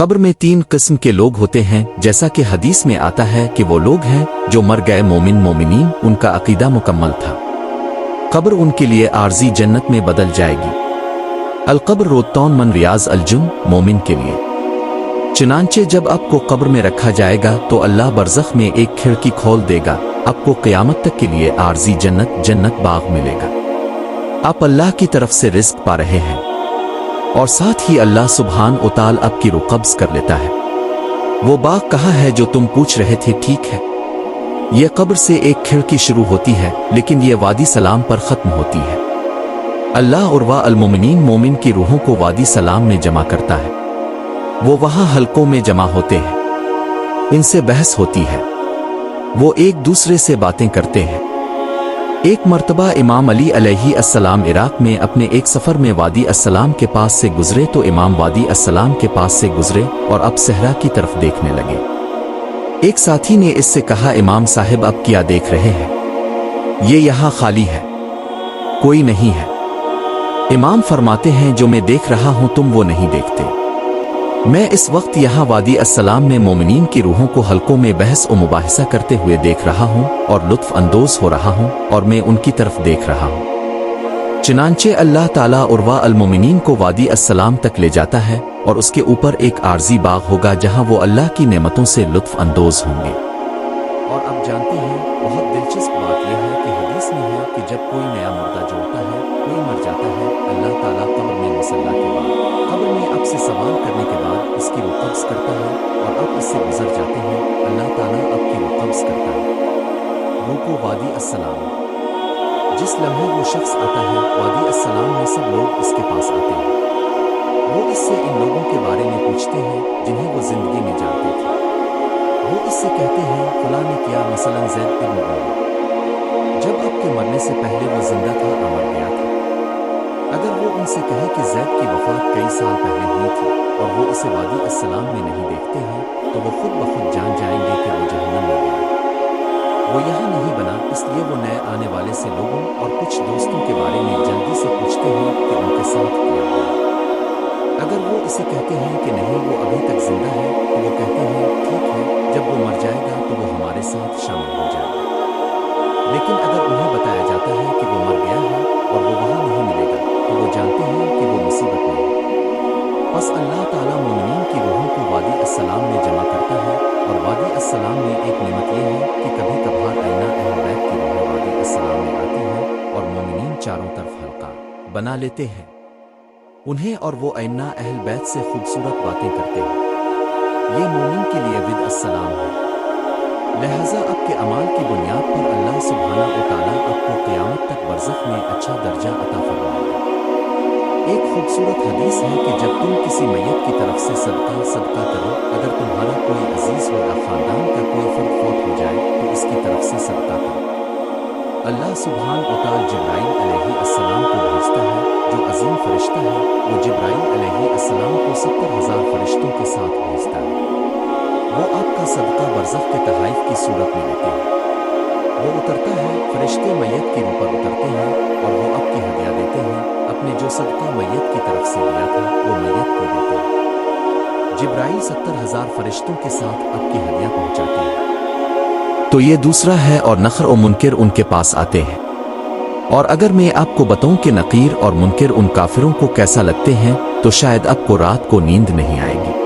कब्र में 3 किस्म के लोग होते हैं, जैसा कि हदीस में आता है कि वो लोग हैं जो मर गए मोमिनीन, उनका अकीदा मुकम्मल था। कब्र उनके लिए आर्जी जन्नत में बदल जाएगी। अलकब्र रोतौन मन रियाज अलजुन, मोमिन के लिए। चुनांचे जब आपको कब्र में रखा जाएगा तो अल्लाह बरज़ख में एक खिड़की खोल देगा, आपको क़यामत तक के लिए आर्जी जन्नत बाग मिलेगा। आप अल्लाह की तरफ से रिस्क पा रहे हैं और साथ ही अल्लाह सुब्हान व तआला आपकी रूह कब्ज़ कर लेता है। वो बाग कहाँ है जो तुम पूछ रहे थे? ठीक है, ये कब्र से एक खिड़की शुरू होती है, लेकिन ये वादी सलाम पर ख़त्म होती है। अल्लाह उर्वा अल-मोमिनीन, मोमिन की रूहों को वादी सलाम में जमा करता है। वो वहाँ हलकों में जमा होते हैं, इनसे बहस होती है, वो एक दूसरे से बातें करते हैं। एक मर्तबा इमाम अली अलैहि अस्सलाम इराक में अपने एक सफ़र में वादी अस्सलाम के पास से गुजरे तो इमाम वादी अस्सलाम के पास से गुजरे और अब सहरा की तरफ देखने लगे। एक साथी ने इससे कहा, इमाम साहिब अब क्या देख रहे हैं? ये यहाँ खाली है, कोई नहीं है। इमाम फरमाते हैं, जो मैं देख रहा हूँ तुम वो नहीं देखते। मैं इस वक्त यहाँ वादी अस्सलाम में मोमिनीन की रूहों को हलकों में बहस और मुबाहिसा करते हुए देख रहा हूँ और लुत्फ अंदोज हो रहा हूँ और मैं उनकी तरफ देख रहा हूँ। चुनांचे अल्लाह ताला उर्वा अल-मोमिनीन को वादी अस्सलाम तक ले जाता है और उसके ऊपर एक आर्जी बाग होगा जहाँ वो अल्लाह की नेमतों से लुत्फ अंदोज होंगे। और अब जानते हैं, बहुत दिलचस्प बात यह है कि हदीस में है कि जब कोई नया मुर्दा जोड़ता है, कोई मर जाता है, अल्लाह ताला कब्र में मुसल्ला के बाद, कब्र में आपसे सवाल करने के बाद इसकी रूह कब्ज़ करता है और आप इससे गुजर जाते हैं, अल्लाह ताला आपकी रूह कब्ज़ करता है। रूह को वादी अस्सलाम, जिस लम्हे वो शख्स आता है वादी अस्सलाम में सब लोग इसके पास आते हैं। वो इससे इन लोगों के बारे में पूछते हैं जिन्हें वो जिंदगी में जानते थे। वो इससे कहते हैं, फलां ने किया, मसलन ज़ैद इब्न उमर, जब आपके मरने से पहले वो जिंदा था या मर गया था। अगर वो उनसे कहे कि ज़ैद की वफ़ात कई साल पहले हुई थी और वो इसे वादी अस्सलाम में नहीं देखते हैं, तो वो खुद ब खुद जान जाएंगे कि वो जहन्नम में गया। वो यहाँ नहीं बना, इसलिए वो नए आने वाले से लोगों और कुछ दोस्तों के बारे में जल्दी से पूछते हैं कि उनके साथ क्या हुआ। अगर वो इसे कहते हैं कि नहीं, वो अभी तक जिंदा है, तो वो कहते हैं, ठीक है, जब वो मर जाएगा तो वो हमारे साथ शामिल हो जाएगा। लेकिन अगर उन्हें बताया जाता है कि वो मर गया है और वो वहाँ नहीं मिलेगा, तो वो जानते हैं कि वो मुसीबत में है। बस अल्लाह ताला मोमिनीन की रूहों को वादी अस्सलाम में जमा करता है और वादी अस्सलाम में एक नेमत यह है कि कभी कभार आईना अहल बैत की रूहें वादी अस्सलाम में आती हैं और मोमिनीन चारों तरफ हल्का बना लेते हैं उन्हें, और वो आईना अहल बैत से खूबसूरत बातें करते हैं। ये मोमिन के लिए विद अस्सलाम है। लिहाजा आपके अमाल की बुनियाद पर अल्लाह सुब्हाना व तआला आपको क़यामत तक बरज़ख में अच्छा दर्जा अता फरमाएगा। एक खूबसूरत हदीस है कि जब तुम किसी मैयत की तरफ से सदका करो, अगर तुम्हारा कोई अजीज़ हो या ख़ानदान का कोई फ़र्द फौत हो जाए तो इसकी तरफ से सदका करो। अल्लाह सुब्हान व तआला जिब्राइल अलैहि अस्सलाम को भेजता है, जो अज़ीम फरिश्ता है। वो जिब्राइल अलैहि अस्सलाम को 70,000 फरिश्तों के साथ भेजता है। वो आपका सदका बरज़ख के तहाइफ की सूरत में लेते हैं। वो उतरता है, फरिश्ते मैयत के रूह पर उतरते हैं और वो आपकी हदिया देते हैं। अपने जो सदका मैयत की तरफ से लिया था वो मैयत को देते हैं। जिब्राइल 70,000 फरिश्तों के साथ आपकी हदिया पहुंचाते हैं। तो ये दूसरा है, और नखर और मुनकिर उनके पास आते हैं। और अगर मैं आपको बताऊं कि नकीर और मुनकिर उन काफिरों को कैसा लगते हैं, तो शायद आपको रात को नींद नहीं आएगी।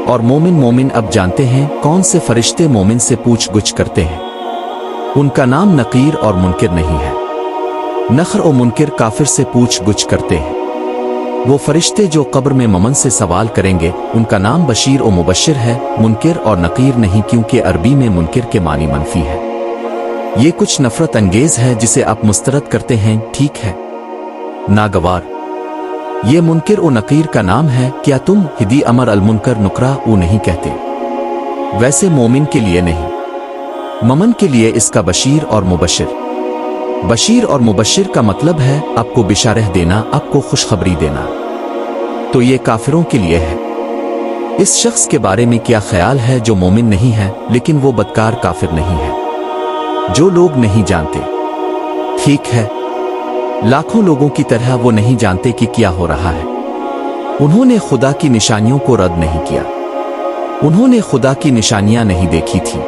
और मोमिन अब जानते हैं कौन से फरिश्ते मोमिन से पूछ गुछ करते हैं। उनका नाम नकीर और मुनकिर नहीं है। नखर और मुनकिर काफिर से पूछ गुछ करते हैं। वो फरिश्ते जो कब्र में मोमिन से सवाल करेंगे, उनका नाम बशीर और मुबशिर है, मुनकिर और नकीर नहीं, क्योंकि अरबी में मुनकिर के मानी मनफी है। ये कुछ नफरत अंगेज है जिसे आप मुस्तरद करते हैं, ठीक है, नागवार। ये मुनकिर और नकीर का नाम है। क्या तुम हिदी अमर अल मुनकर नुकरा ऊ नहीं कहते? वैसे मोमिन के लिए नहीं, ममन के लिए इसका बशीर और मुबशिर। बशीर और मुबशिर का मतलब है आपको बिशारह देना, आपको खुशखबरी देना। तो ये काफिरों के लिए है। इस शख्स के बारे में क्या ख्याल है जो मोमिन नहीं है, लेकिन वो बदकार काफिर नहीं है। जो लोग नहीं जानते, ठीक है, लाखों लोगों की तरह वो नहीं जानते कि क्या हो रहा है। उन्होंने खुदा की निशानियों को रद्द नहीं किया। उन्होंने खुदा की निशानियां नहीं देखी थी,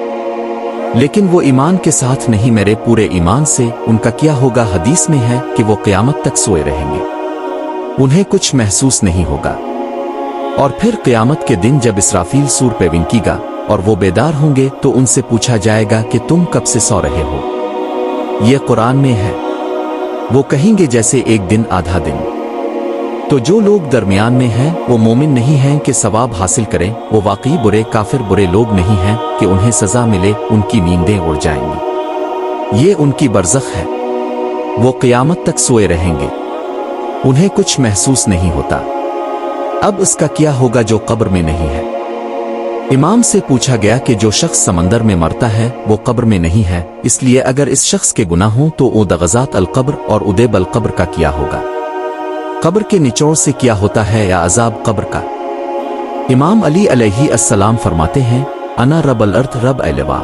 लेकिन वो ईमान के साथ नहीं मेरे पूरे ईमान से। उनका क्या होगा? हदीस में है कि वो क़यामत तक सोए रहेंगे, उन्हें कुछ महसूस नहीं होगा। और फिर क़यामत के दिन जब इसराफील सूर पे विंकीगा और वो बेदार होंगे तो उनसे पूछा जाएगा कि तुम कब से सो रहे हो? ये कुरान में है। वो कहेंगे जैसे एक दिन आधा दिन। तो जो लोग दरमियान में हैं वो मोमिन नहीं हैं कि सवाब हासिल करें, वो वाकई बुरे काफिर बुरे लोग नहीं हैं कि उन्हें सजा मिले, उनकी नींदें उड़ जाएंगी। ये उनकी बरज़ख है, वो क़यामत तक सोए रहेंगे, उन्हें कुछ महसूस नहीं होता। अब इसका क्या होगा जो कब्र में नहीं है? इमाम से पूछा गया कि जो शख्स समंदर में मरता है वो कब्र में नहीं है, इसलिए अगर इस शख्स के गुनाह हों तो उदग़ज़ात अल-क़ब्र और उदेब अल-क़ब्र का क्या होगा? कब्र के निचोड़ से क्या होता है या अज़ाब कब्र का? इमाम अली अलैहिस्सलाम फरमाते हैं, अना रब अल-अर्द रब अलवा।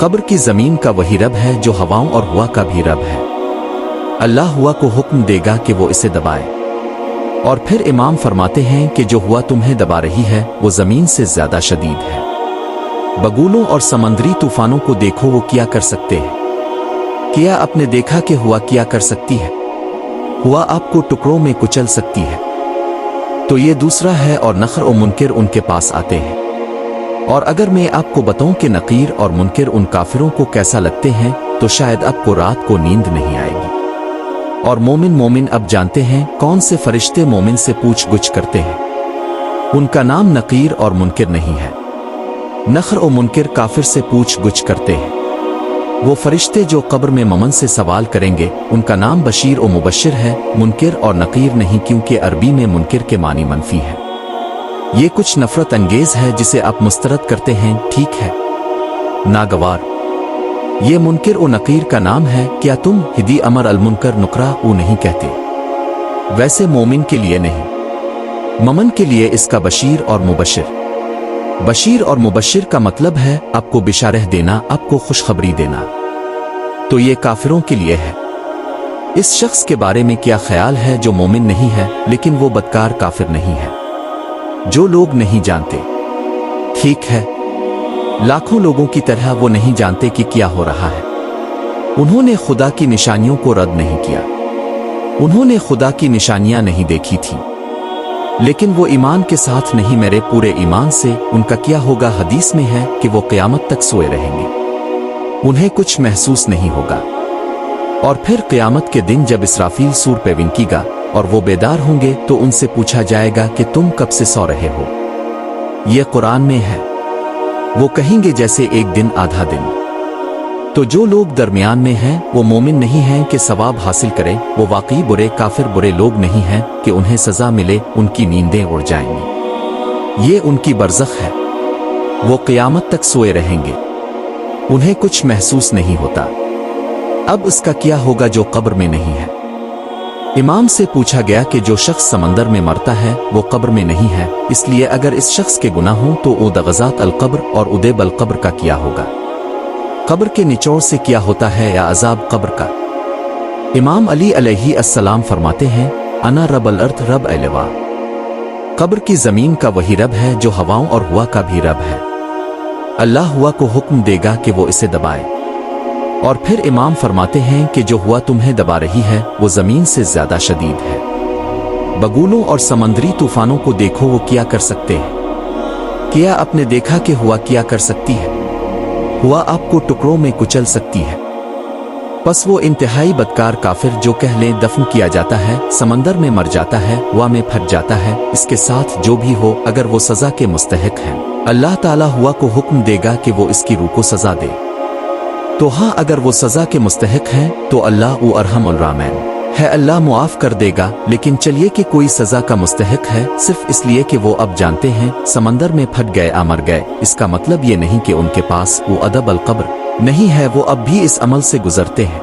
कब्र की ज़मीन का वही रब है जो हवाओं और हुआ का भी रब है। अल्लाह हुआ को हुक्म देगा कि वो इसे दबाए। और फिर इमाम फरमाते हैं कि जो हुआ तुम्हें दबा रही है वो ज़मीन से ज़्यादा शदीद है। बगुलों और समंदरी तूफानों को देखो, वो क्या कर सकते हैं? क्या आपने देखा कि हुआ क्या कर सकती है? हुआ आपको टुकड़ों में कुचल सकती है। तो ये दूसरा है। और नखर और मुनकिर उनके पास आते हैं। और अगर मैं आपको बताऊं कि नकीर और मुनकिर उन काफिरों को कैसा लगते हैं तो शायद आपको रात को नींद नहीं आएगी। और मोमिन अब जानते हैं कौन से फरिश्ते मोमिन से पूछ गुछ करते हैं। उनका नाम नकीर और मुनकिर नहीं है। नखर और मुनकिर काफिर से पूछ गुछ करते हैं। वो फरिश्ते जो कब्र में मोमिन से सवाल करेंगे उनका नाम बशीर और मुबशिर है, मुनकिर और नकीर नहीं, क्योंकि अरबी में मुनकिर के मानी मनफी है। ये कुछ नफरत अंगेज है जिसे आप मुस्तरद करते हैं, ठीक है, नागवार। ये मुनकिर और नकीर का नाम है। क्या तुम हिदी अमर अल मुनकर नुकरा ऊ नहीं कहते? वैसे मोमिन के लिए नहीं, मोमिन के लिए इसका बशीर और मुबशिर। बशीर और मुबशिर का मतलब है आपको बिशारह देना, आपको खुशखबरी देना। तो ये काफिरों के लिए है। इस शख्स के बारे में क्या ख्याल है जो मोमिन नहीं है लेकिन वो बदकार काफिर नहीं है? जो लोग नहीं जानते, ठीक है, लाखों लोगों की तरह वो नहीं जानते कि क्या हो रहा है। उन्होंने खुदा की निशानियों को रद्द नहीं किया। उन्होंने खुदा की निशानियां नहीं देखी थी, लेकिन वो ईमान के साथ नहीं मेरे पूरे ईमान से। उनका क्या होगा? हदीस में है कि वो क़यामत तक सोए रहेंगे, उन्हें कुछ महसूस नहीं होगा। और फिर क़यामत के दिन जब इसराफील सूर पे विंकीगा और वो बेदार होंगे तो उनसे पूछा जाएगा कि तुम कब से सो रहे हो? ये कुरान में है। वो कहेंगे जैसे एक दिन आधा दिन। तो जो लोग दरमियान में हैं वो मोमिन नहीं हैं कि सवाब हासिल करें, वो वाकई बुरे काफिर बुरे लोग नहीं हैं कि उन्हें सजा मिले, उनकी नींदें उड़ जाएंगी। ये उनकी बरज़ख है, वो क़यामत तक सोए रहेंगे, उन्हें कुछ महसूस नहीं होता। अब इसका क्या होगा जो कब्र में नहीं है? इमाम से पूछा गया कि जो शख्स समंदर में मरता है वो कब्र में नहीं है, इसलिए अगर इस शख्स के गुनाह हों तो उदग़ज़ात अल-क़ब्र और उदेब अल-क़ब्र का क्या होगा? कब्र के निचोड़ से क्या होता है या अज़ाब कब्र का? इमाम अली अलैहिस्सलाम फरमाते हैं, अना रब अल-अर्द रब अलवा। कब्र की ज़मीन का वही रब है जो हवाओं और हुआ का भी रब है। अल्लाह हुआ को हुक्म देगा कि वो इसे दबाए। और फिर इमाम फरमाते हैं कि जो हुआ तुम्हें दबा रही है वो ज़मीन से ज़्यादा शदीद है। बगुलों और समंदरी तूफानों को देखो, वो क्या कर सकते हैं? क्या आपने देखा कि हुआ क्या कर सकती है? हुआ आपको टुकड़ों में कुचल सकती है। बस वो इंतहाई बदकार काफिर जो कह लें दफन किया जाता है, समंदर में मर जाता है, हुआ में फट जाता है, इसके साथ जो भी हो, अगर वो सज़ा के मुस्तहिक है अल्लाह ताला हुआ को हुक्म देगा कि वो इसकी रूह को सज़ा दे। तो हाँ, अगर वो सज़ा के मुस्तहिक हैं तो अल्लाह उ अरहमुर राहिमीन है, अल्लाह मुआफ़ कर देगा। लेकिन चलिए कि कोई सज़ा का मुस्तहिक है सिर्फ इसलिए कि वो अब जानते हैं समंदर में फट गए या मर गए, इसका मतलब ये नहीं कि उनके पास वो अदब अल-क़ब्र नहीं है, वो अब भी इस अमल से गुजरते हैं।